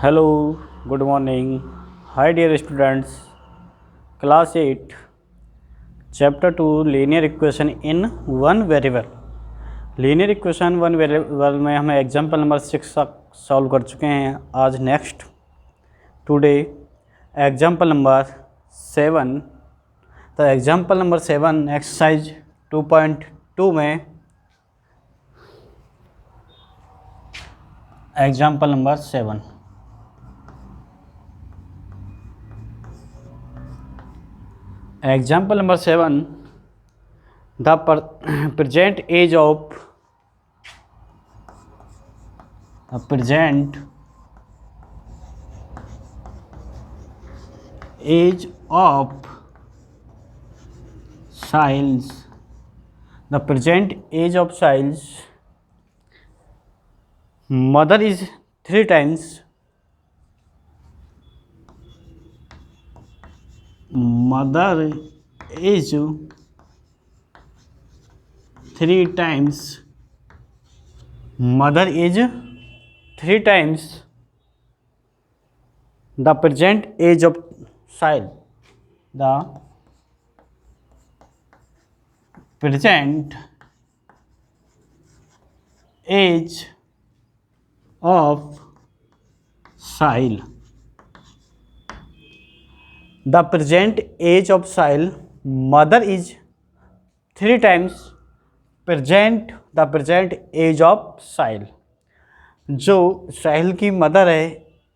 Hello, good morning. Hi, dear students. Class 8, Chapter 2 Linear Equation in One Variable. Linear equation one variable में हम example number 6 solve कर चुके हैं. आज next today example number 7. तो example number 7 exercise 2.2 में example number 7 Example number 7. The present age of cells. The present age of cells. Mother is 3 times. Mother is 3 times. Mother is 3 times the present age of child. The present age of child. The present age of child mother is 3 times the present age of child. जो साहिल की mother है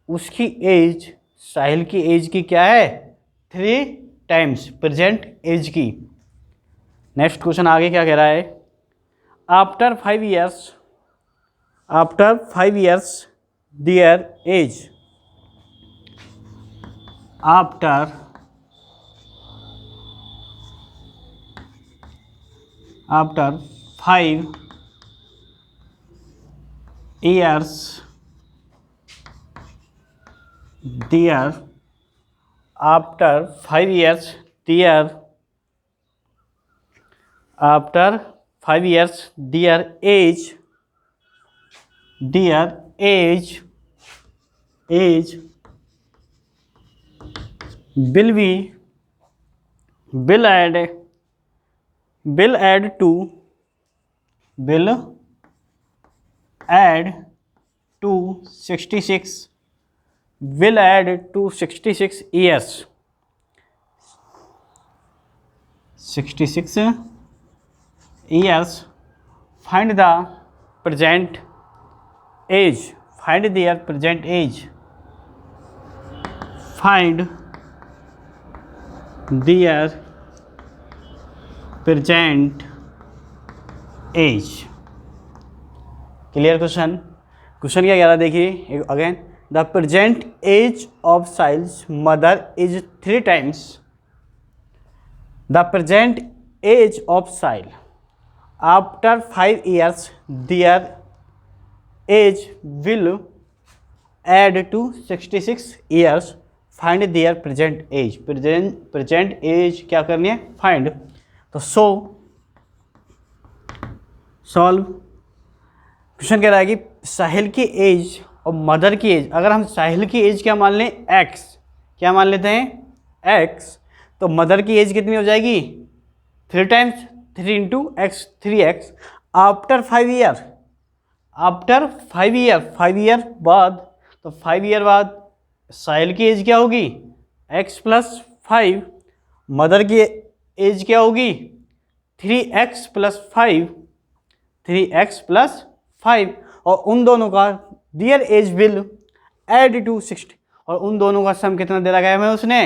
उसकी as साहिल की as की क्या है 3 times present as की. Next question आगे क्या कह रहा है. After 5 years their age. After 5 years their age will add to 66 years. 66 years. Find their present age. Find their present age. Find their present age. Clear. Question क्या कह रहा है देखिए again. The present age of child's mother is 3 times. The present age of child after 5 years their age will add to 66 years. Find their present age. Present age क्या करनी है find. तो solve. Question कह रहा है कि साहिल की as और मदर की एज. अगर हम साहिल की एज क्या मान लें x. क्या मान लेते हैं x. तो मदर की एज कितनी हो जाएगी 3 times 3 into x 3x. After 5 year बाद. तो 5 ईयर बाद साहिल की एज क्या होगी x + 5. मदर की एज क्या होगी 3x + 5. और उन दोनों का दियर एज विल ऐड टू 60. और उन दोनों का सम कितना दे रखा है हमें उसने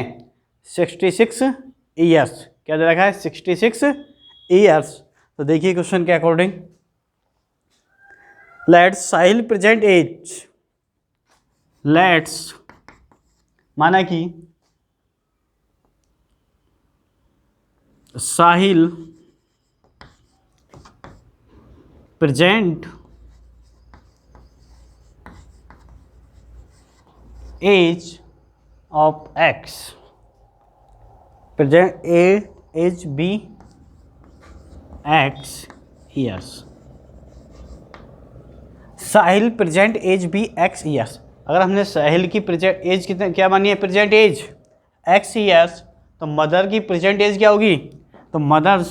66 ईयर्स. क्या दे रखा है 66 ईयर्स. तो देखिए क्वेश्चन के according. Let's Sahil present age. Let's माना कि Sahil present age of x. Present age be x years. Sahil present age be x years. अगर हमने साहिल की प्रेजेंट एज कितने क्या मानी है, प्रेजेंट एज x ईयर्स, तो मदर की प्रेजेंट एज क्या होगी, तो मदर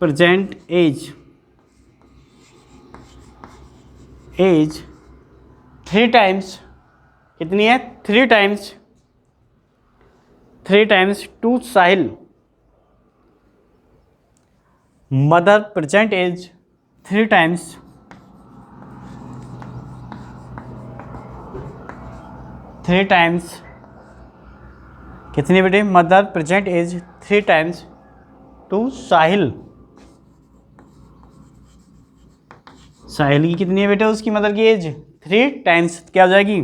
प्रेजेंट एज 3 टाइम्स कितनी है, 3 times to Sahil, mother present age 3 times कितनी बेटे, mother present age 3 times to Sahil, Sahil की कितनी है बेटे, उसकी मदर की एज 3 टाइम्स, क्या हो जाएगी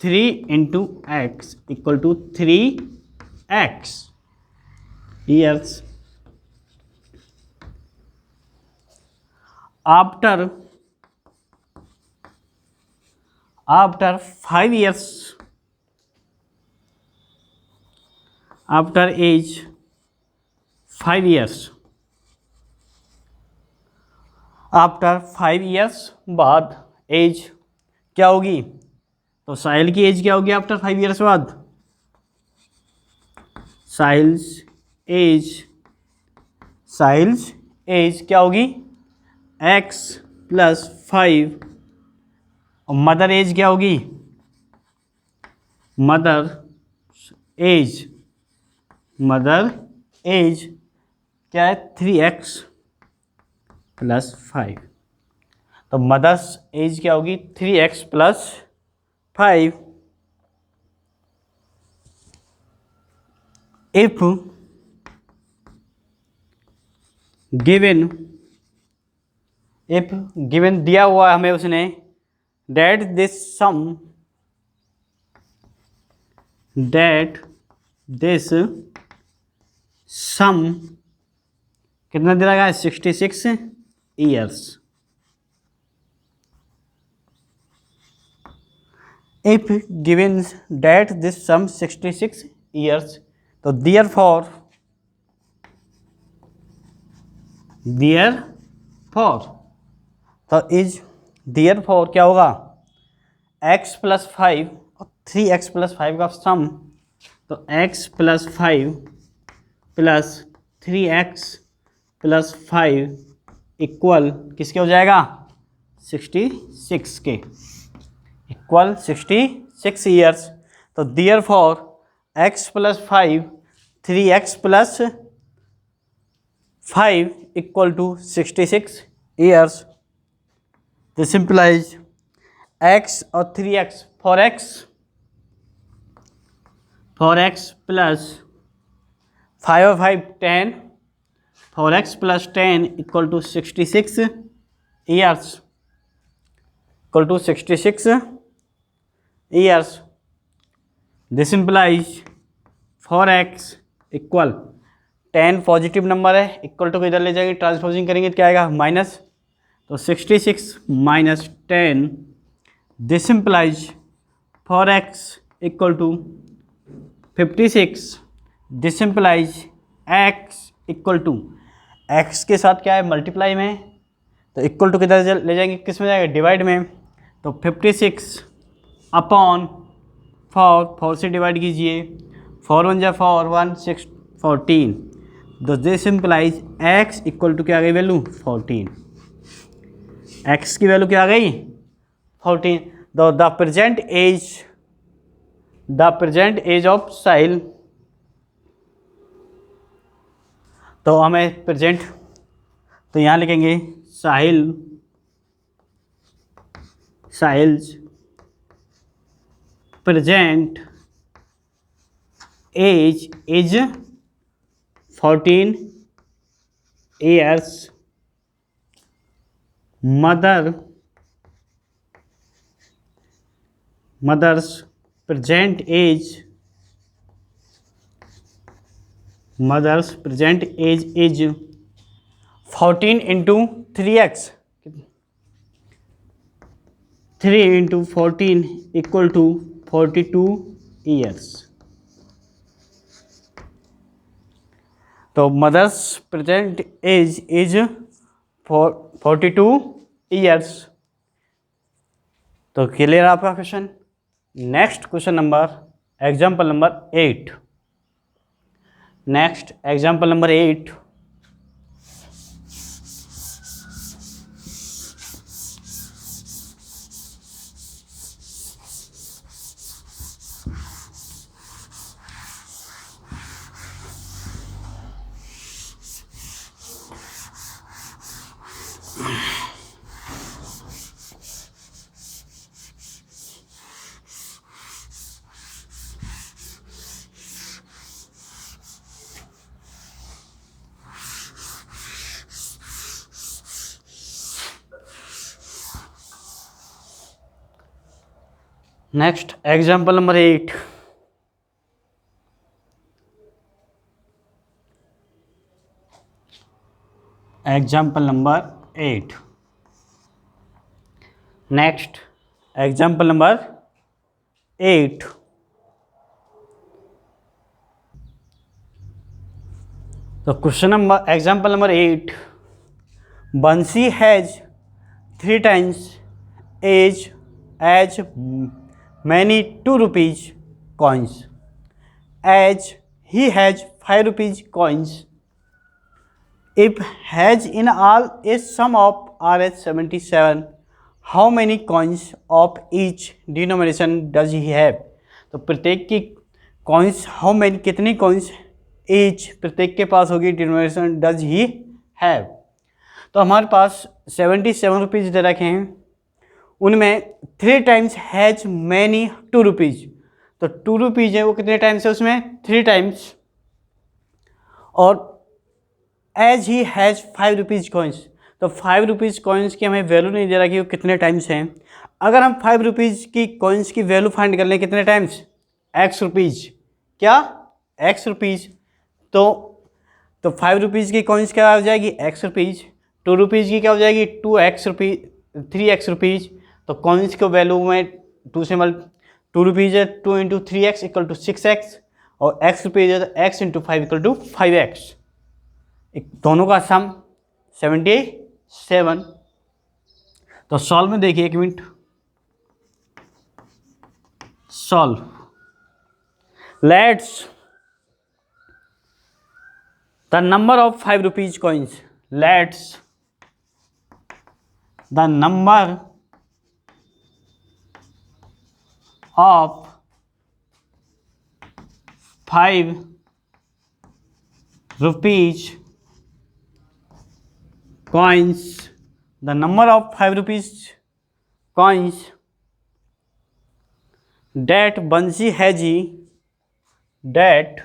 3 into x equal to 3x years. After 5 years, after age 5 years, after 5 years बाद एज क्या होगी, तो साहिल की एज क्या होगी आफ्टर 5 years बाद, साहिल्स एज क्या होगी x + 5, और मदर एज क्या होगी, मदर एज क्या है 3x + 5, तो मदर्स एज क्या होगी 3x + 5। इफ गिवन दिया हुआ हमें उसने, that this sum कितना दिया गया है 66 years। if given that this sum 66 years, तो therefore तो इज therefore क्या होगा x + 5 और 3x + 5 का सम, तो x + 5 + 3x + 5 इक्वल किसके हो जाएगा 66 के, इक्वल 66 ईयर्स। तो therefore x + 5 3x + 5 equal to 66 years. This implies x और 3x for x plus 5 और 5 10, for x plus 10 equal to 66 years, equal to 66 years. This implies for x equal 10 positive number है, equal to इधर ले जाएंगे transposing करेंगे तो क्या आएगा माइनस, तो 66 minus 10, this implies four x equal to 56, this implies x equal to x के साथ क्या है मल्टीप्लाई में, तो इक्वल टू किधर ले जाएंगे किस में जाएगा डिवाइड में, तो 56 अपॉन 4 से डिवाइड कीजिए, 4 1 जा 4 1 6 14, तो this implies x equal to क्या आ गई वैल्यू 14, x की वैल्यू क्या आ गई 14। The present age of Sahil, तो हमें प्रेजेंट, तो यहाँ लिखेंगे Sahil's present age is 14 years, mother's present age is 14 into 3x, 3 into 14 equal to 42 years। तो mother's present age is 42 years. तो क्लियर आपका question. Next question number, example number 8। Next example number 8। Next example number 8। Example number 8। Next example number 8। तो question number, example number 8। Bansi has 3 times age as many 2 rupees coins as he has 5 rupees coins. If has in all a sum of Rs 77, how many coins of each denomination does he have? तो प्रत्येक की coins, how many, कितनी coins each प्रत्येक के पास होगी, denomination does he have. तो हमारे पास 77 rupees दे रखे हैं, उनमें 3 times हैज मैनी 2 रुपीज़। तो 2 रुपीज़ है वो कितने टाइम्स है उसमें, 3 टाइम्स। और as he has 5 rupees coins, तो 5 रुपीज़ कॉइन्स की हमें वैल्यू नहीं दे रहा कि वो कितने टाइम्स हैं। अगर हम 5 रुपीज़ की कॉइन्स की वैल्यू फाइंड कर लें कितने टाइम्स, एक्स रुपीज़, क्या एक्स रुपीज़। तो 5 रुपीज़ की कॉइन्स क्या हो जाएगी, एक्स रुपीज़। 2 रुपीज़ की क्या हो जाएगी, 2x रुपीज़, 3x रुपीज़। तो कॉइन्स को वैल्यू में 2 से 2 रुपीज़ है, 2 × 3x = 6x, और x रुपीज़ है तो x × 5 = 5x। दोनों का सम 77। तो सॉल्व में देखिए, 1 minute, solve. Let's the number of 5 rupees coins, let's the number of 5 rupees coins, the number of 5 rupees coins that Bansi has, that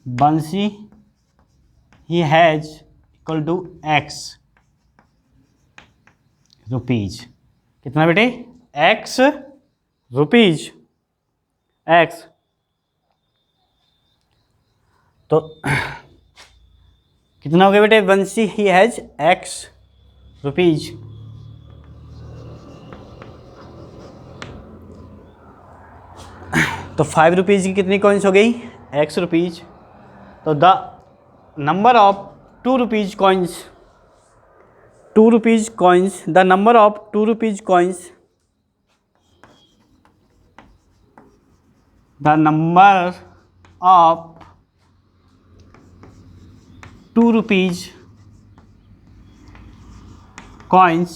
Bansi he has equal to x rupees. कितना बेटे, x rupees, x। तो कितना हो गया बेटे, बंसी he has x rupees. तो 5 rupees की कितनी कॉइन्स हो गई, x रुपीज। तो the number of 2 rupees coins, 2 rupees coins, the number of 2 rupees coins, the number of 2 rupees coins,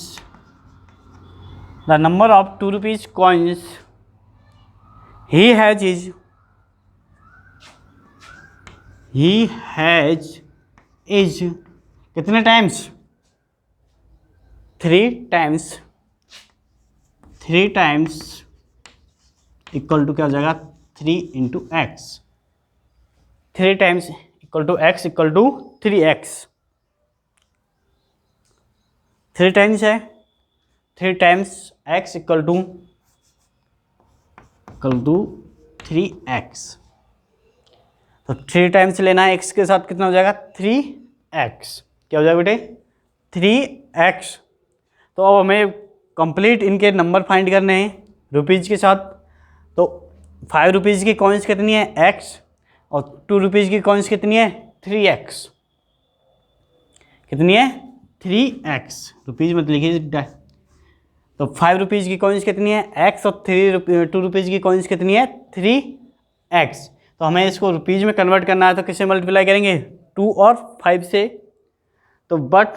the number of 2 rupees coins he has is, कितने times, 3 times, 3 times equal to क्या हो जाएगा, 3 × x, 3 times equal to x equal to 3x। 3 times है, 3 times x equal to 3x। तो 3 times लेना है x के साथ, कितना हो जाएगा, 3x। क्या हो जाएगा बेटे, 3x। तो अब हमें कंप्लीट इनके नंबर फाइंड करने हैं रुपीज़ के साथ। तो 5 रुपीज़ की कॉइन्स कितनी है, x, और 2 रुपीज़ की कॉइन्स कितनी है, 3x। कितनी है 3x रुपीज़ मत लिखिए। तो 5 रुपीज़ की कॉइन्स कितनी है x और 2 रुपीज़ की कॉइन्स कितनी है 3x। तो हमें इसको रुपीज़ में कन्वर्ट करना है तो किससे मल्टीप्लाई करेंगे 2 और 5 से। तो बट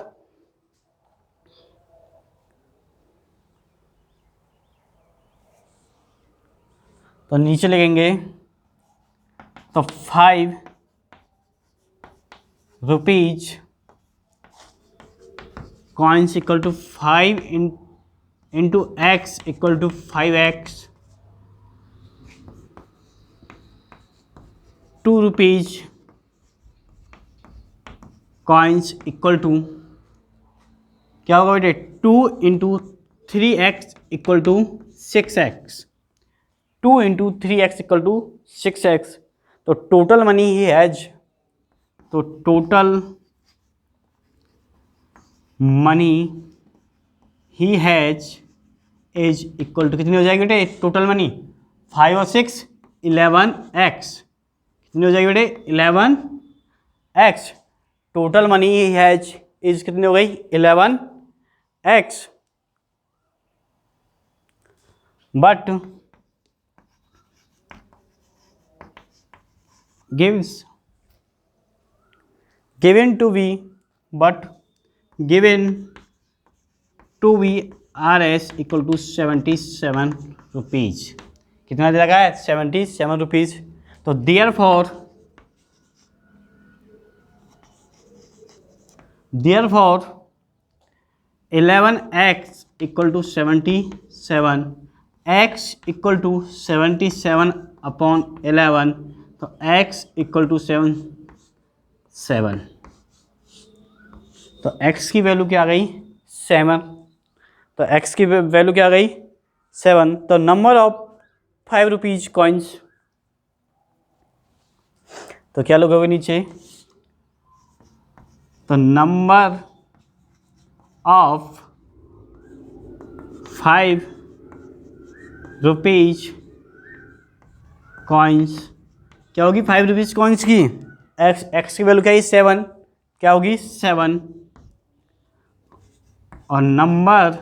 तो नीचे लिखेंगे तो 5 rupees coins equal to 5 into x equal to 5x। 2 rupees coins equal to क्या होगा बेटे 2 into 3x equal to 6x। 2 into 3x equal to 6x। तो टोटल मनी ही हैज, तो total money he has is equal to कितनी हो जाएगी बेटे total money 5 और 6 11x। कितनी हो जाएगी बेटे 11x। Total money he has is कितनी हो गई 11x। But given to be but given to be RS equal to 77 rupees. कितना दे रखा है 77 रुपीज। तो therefore 11x equal to 77, x equal to 77 upon 11, तो x इक्वल टू 7। तो x की वैल्यू क्या आ गई 7। तो x की वैल्यू क्या आ गई 7। तो नंबर ऑफ 5 रुपीज कॉइन्स, तो क्या लोगोगे नीचे, तो नंबर ऑफ 5 रुपीज कॉइन्स क्या होगी 5 रुपीज कॉइन्स की x की वैल्यू क्या है 7, क्या होगी 7। और नंबर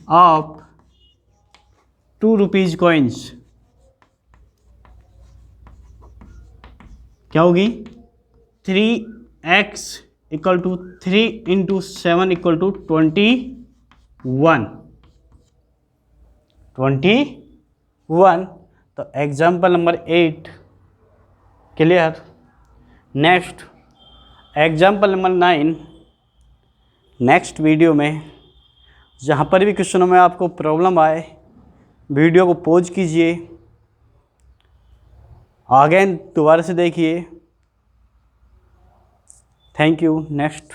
ऑफ 2 रुपीज कॉइन्स क्या होगी 3x equal to 3 into 7 equal to 21। तो example number 8 clear. Next example number 9 next video में। जहाँ पर भी क्वेश्चनों में आपको प्रॉब्लम आए वीडियो को पॉज कीजिए, अगेन दोबारा से देखिए। Thank you. नेक्स्ट